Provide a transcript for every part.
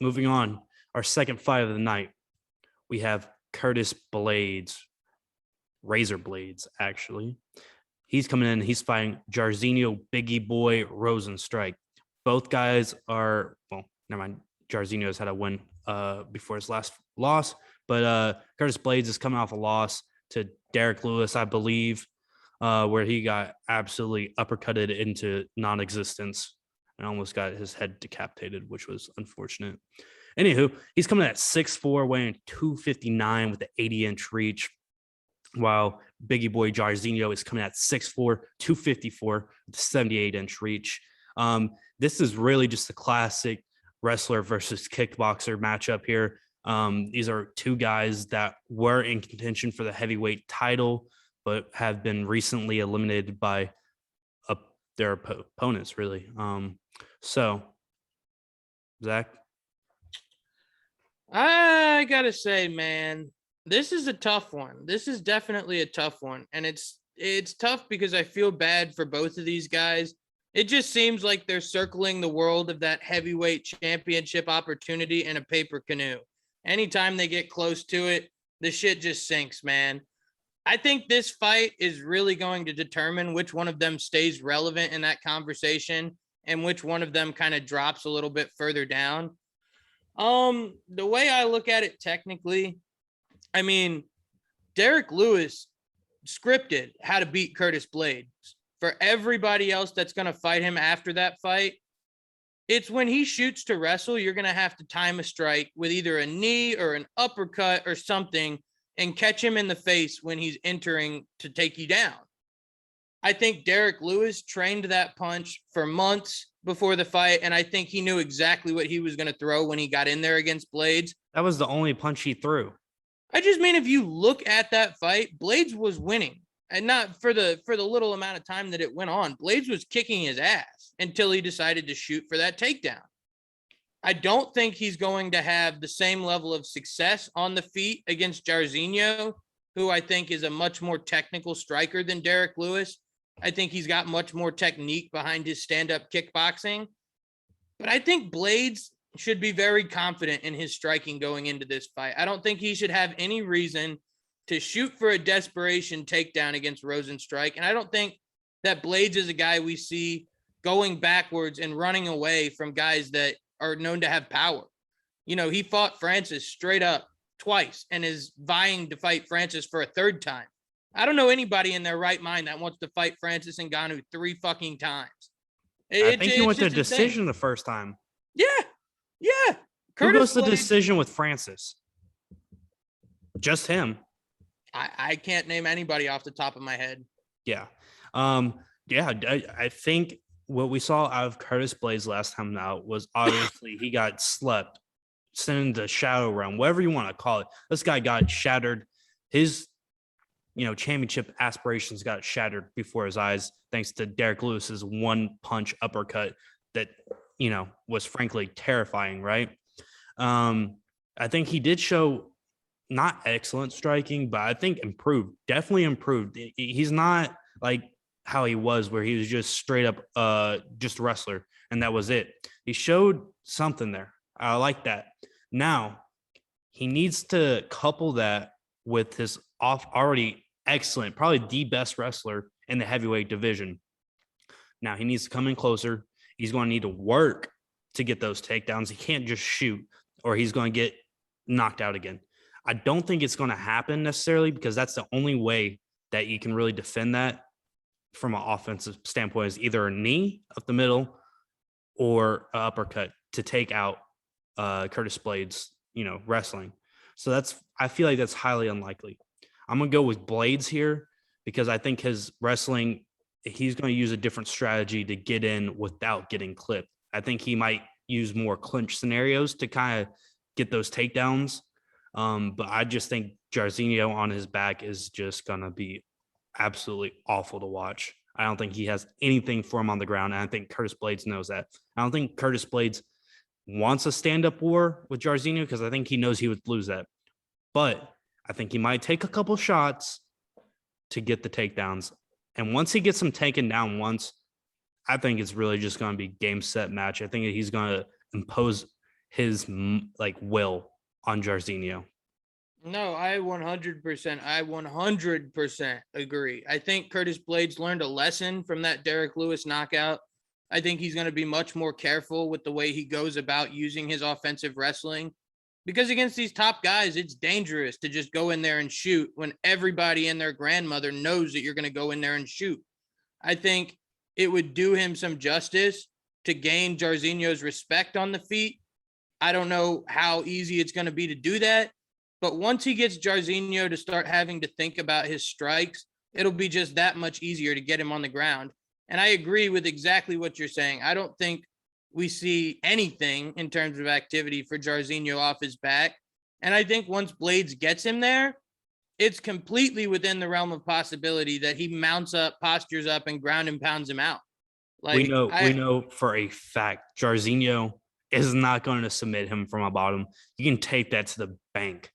moving on. Our second fight of the night, we have Curtis Blaydes, Razor Blaydes, actually. He's coming in. He's fighting Jairzinho, Biggie Boy, Rozenstruik. Both guys are, well, never mind. Jairzinho's had a win before his last loss, but Curtis Blaydes is coming off a loss to Derek Lewis, I believe, where he got absolutely uppercutted into non-existence and almost got his head decapitated, which was unfortunate. Anywho, he's coming at 6'4", weighing 259 with the 80-inch reach, while Biggie Boy Jairzinho is coming at 6'4", 254 with the 78-inch reach. This is really just a classic wrestler versus kickboxer matchup here. These are two guys that were in contention for the heavyweight title, but have been recently eliminated by their opponents, really. So, Zach? I gotta say, man, this is a tough one. This is definitely a tough one. And it's tough because I feel bad for both of these guys. It just seems like they're circling the world of that heavyweight championship opportunity in a paper canoe. Anytime they get close to it, the shit just sinks, man. I think this fight is really going to determine which one of them stays relevant in that conversation and which one of them kind of drops a little bit further down. The way I look at it technically, I mean, Derek Lewis scripted how to beat Curtis Blaydes. For everybody else that's going to fight him after that fight, it's when he shoots to wrestle, you're going to have to time a strike with either a knee or an uppercut or something and catch him in the face when he's entering to take you down. I think Derek Lewis trained that punch for months before the fight, and I think he knew exactly what he was going to throw when he got in there against Blaydes. That was the only punch he threw. I just mean, if you look at that fight, Blaydes was winning, and not for the little amount of time that it went on. Blaydes was kicking his ass until he decided to shoot for that takedown. I don't think he's going to have the same level of success on the feet against Jairzinho, who I think is a much more technical striker than Derek Lewis. I think he's got much more technique behind his stand-up kickboxing. But I think Blaydes should be very confident in his striking going into this fight. I don't think he should have any reason to shoot for a desperation takedown against Rozenstruik. And I don't think that Blaydes is a guy we see going backwards and running away from guys that are known to have power. You know, he fought Francis straight up twice and is vying to fight Francis for a third time. I don't know anybody in their right mind that wants to fight Francis Ngannou 3 fucking times. I think he went to decision the first time. Yeah. Yeah. Who goes to decision with Francis? Just him. I can't name anybody off the top of my head. Yeah. I think what we saw out of Curtis Blaydes last time out was obviously he got slept, sent into the shadow realm, whatever you want to call it. This guy got shattered. His, championship aspirations got shattered before his eyes, thanks to Derek Lewis's one punch uppercut that, was frankly terrifying. Right. I think he did show not excellent striking, but I think definitely improved. He's not like how he was, where he was just straight up just a wrestler and that was it. He showed something there. I like that. Now he needs to couple that with his already excellent, probably the best wrestler in the heavyweight division. Now he needs to come in closer. He's going to need to work to get those takedowns. He can't just shoot or he's going to get knocked out again. I don't think it's going to happen necessarily, because that's the only way that you can really defend that from an offensive standpoint, is either a knee up the middle or an uppercut to take out Curtis Blaydes, wrestling. So I feel like that's highly unlikely. I'm going to go with Blaydes here because I think his wrestling, he's going to use a different strategy to get in without getting clipped. I think he might use more clinch scenarios to kind of get those takedowns. But I just think Jairzinho on his back is just going to be absolutely awful to watch. I don't think he has anything for him on the ground. And I think Curtis Blaydes knows that. I don't think Curtis Blaydes wants a stand-up war with Jairzinho because I think he knows he would lose that. But I think he might take a couple shots to get the takedowns. And once he gets him taken down once, I think it's really just going to be game, set, match. I think he's going to impose his like will on Jairzinho. No, I 100% agree. I think Curtis Blaydes learned a lesson from that Derek Lewis knockout. I think he's going to be much more careful with the way he goes about using his offensive wrestling, because against these top guys, it's dangerous to just go in there and shoot when everybody and their grandmother knows that you're going to go in there and shoot. I think it would do him some justice to gain Jairzinho's respect on the feet. I don't know how easy it's going to be to do that, but once he gets Jairzinho to start having to think about his strikes, it'll be just that much easier to get him on the ground. And I agree with exactly what you're saying. I don't think we see anything in terms of activity for Jairzinho off his back. And I think once Blaydes gets him there, it's completely within the realm of possibility that he mounts up, postures up, and ground and pounds him out. We know for a fact Jairzinho is not going to submit him from a bottom. You can take that to the bank.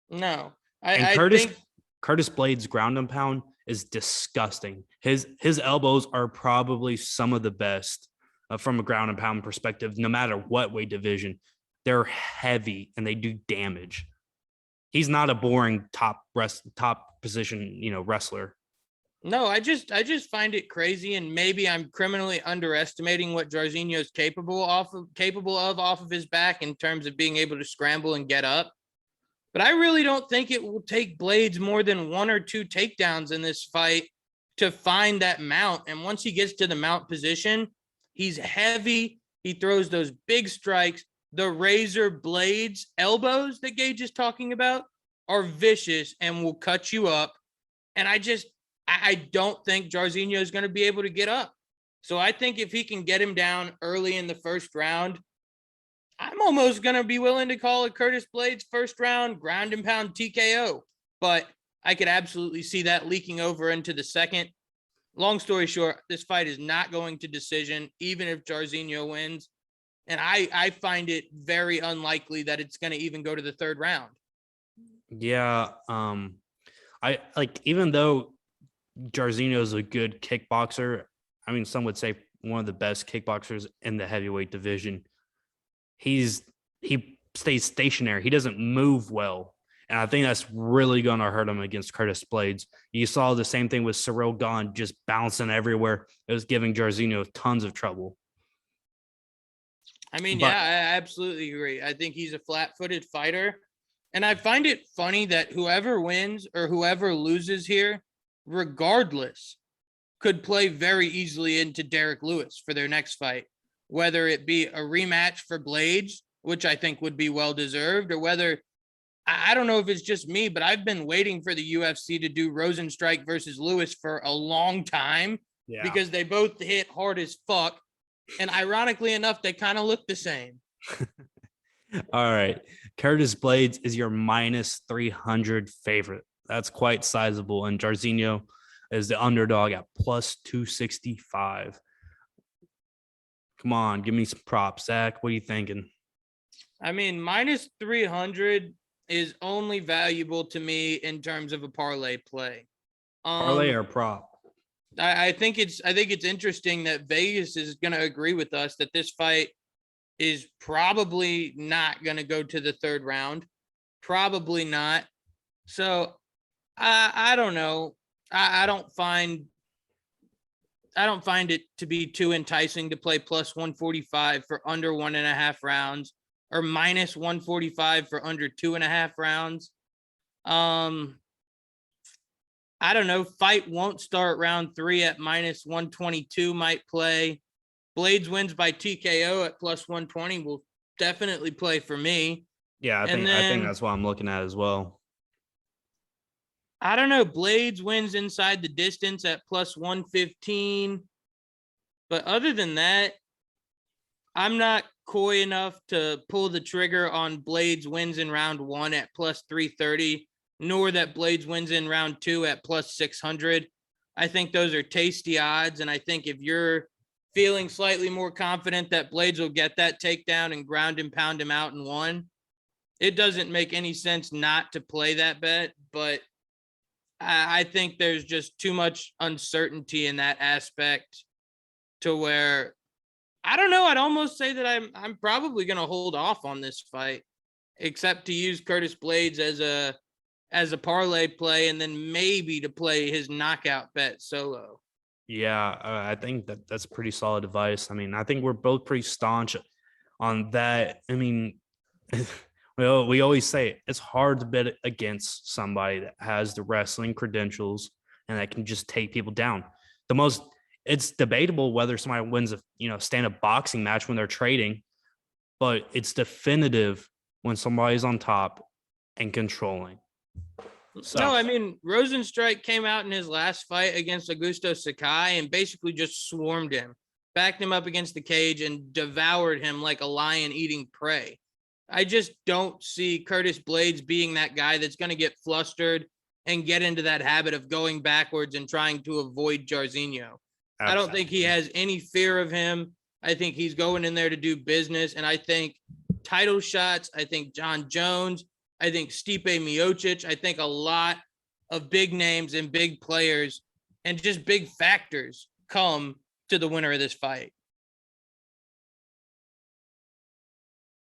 No. Curtis Blaydes' ground and pound is disgusting. His elbows are probably some of the best from a ground and pound perspective, no matter what weight division. They're heavy and they do damage. He's not a boring top position, wrestler. No, I just find it crazy, and maybe I'm criminally underestimating what Jairzinho is capable of off of his back in terms of being able to scramble and get up. But I really don't think it will take Blaydes more than 1 or 2 takedowns in this fight to find that mount. And once he gets to the mount position, he's heavy. He throws those big strikes. The razor blades elbows that Gage is talking about are vicious and will cut you up. And I don't think Jairzinho is going to be able to get up. So I think if he can get him down early in the first round, I'm almost going to be willing to call it Curtis Blaydes' first round ground and pound TKO. But I could absolutely see that leaking over into the second. Long story short, this fight is not going to decision, even if Jairzinho wins. And I find it very unlikely that it's going to even go to the third round. Yeah. I like, even though Jairzinho is a good kickboxer, I mean, some would say one of the best kickboxers in the heavyweight division, he stays stationary. He doesn't move well. And I think that's really going to hurt him against Curtis Blaydes. You saw the same thing with Cyril Gane, just bouncing everywhere. It was giving Jairzinho tons of trouble. I mean, yeah, I absolutely agree. I think he's a flat-footed fighter. And I find it funny that whoever wins or whoever loses here, regardless, could play very easily into Derek Lewis for their next fight, whether it be a rematch for Blaydes, which I think would be well-deserved, or whether, I don't know if it's just me, but I've been waiting for the UFC to do Rozenstruik versus Lewis for a long time because they both hit hard as fuck. And ironically enough, they kind of look the same. All right. Curtis Blaydes is your minus 300 favorite. That's quite sizable. And Jairzinho is the underdog at plus 265. Come on, give me some props, Zach. What are you thinking? I mean, minus 300 is only valuable to me in terms of a parlay play. Parlay or prop? I think it's interesting that Vegas is going to agree with us that this fight is probably not going to go to the third round. Probably not. So I don't know. I don't find it to be too enticing to play plus 145 for under 1.5 rounds or minus 145 for under 2.5 rounds. I don't know. Fight won't start round 3 at minus 122 might play. Blaydes wins by TKO at plus 120 will definitely play for me. Yeah, I think that's what I'm looking at as well. I don't know. Blaydes wins inside the distance at plus 115. But other than that, I'm not coy enough to pull the trigger on Blaydes wins in round 1 at plus 330, nor that Blaydes wins in round 2 at plus 600. I think those are tasty odds. And I think if you're feeling slightly more confident that Blaydes will get that takedown and ground and pound him out in 1, it doesn't make any sense not to play that bet. But I think there's just too much uncertainty in that aspect to where I don't know. I'd almost say that I'm probably going to hold off on this fight, except to use Curtis Blaydes as a parlay play, and then maybe to play his knockout bet solo. Yeah, I think that's pretty solid advice. I mean, I think we're both pretty staunch on that. I mean, we always say it's hard to bet against somebody that has the wrestling credentials and that can just take people down. It's debatable whether somebody wins a stand-up boxing match when they're trading, but it's definitive when somebody's on top and controlling. So, no, I mean, Rozenstruik came out in his last fight against Augusto Sakai and basically just swarmed him, backed him up against the cage, and devoured him like a lion eating prey. I just don't see Curtis Blaydes being that guy that's going to get flustered and get into that habit of going backwards and trying to avoid Jairzinho. I don't think he has any fear of him. I think he's going in there to do business. And I think title shots, I think John Jones, I think Stipe Miocic, I think a lot of big names and big players and just big factors come to the winner of this fight.